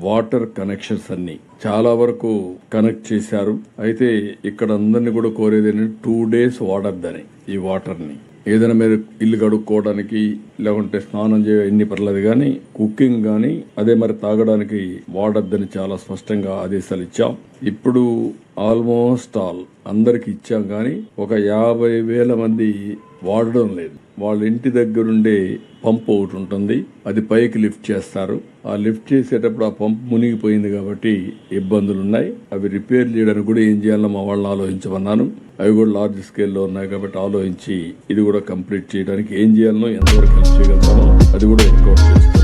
Water connections అన్ని చాలా వరకు కనెక్ట్ చేశారు. అయితే ఇక్కడ అందరినీ కూడా కోరేది 2 days వాడొద్దని ఈ వాటర్ ని. ఏదైనా మీరు ఇల్లు కడుక్కోవడానికి లేకుంటే స్నానం చేయ ఎన్ని పర్లేదు కానీ కుకింగ్ గానీ అదే మరి తాగడానికి వాడొద్దని చాలా స్పష్టంగా ఆదేశాలు ఇచ్చాం. ఇప్పుడు ఆల్మోస్ట్ ఆల్ అందరికి ఇచ్చాం కానీ ఒక 50,000 మంది వాడడం లేదు. వాళ్ళ ఇంటి దగ్గరుండే పంప్ ఒకటి ఉంటుంది, అది పైకి లిఫ్ట్ చేస్తారు. ఆ లిఫ్ట్ చేసేటప్పుడు ఆ పంప్ మునిగిపోయింది కాబట్టి ఇబ్బందులు ఉన్నాయి. అవి రిపేర్ చేయడానికి కూడా ఏం చేయాలో మా వాళ్ళని ఆలోచించమన్నాను. అవి కూడా లార్జ్ స్కేల్లో ఉన్నాయి కాబట్టి ఆలోచించి ఇది కూడా కంప్లీట్ చేయడానికి ఏం చేయాలనో ఎంతవరకు హెల్ప్ చేయగలుగుతామో అది కూడా వర్కౌట్ చేస్తాం.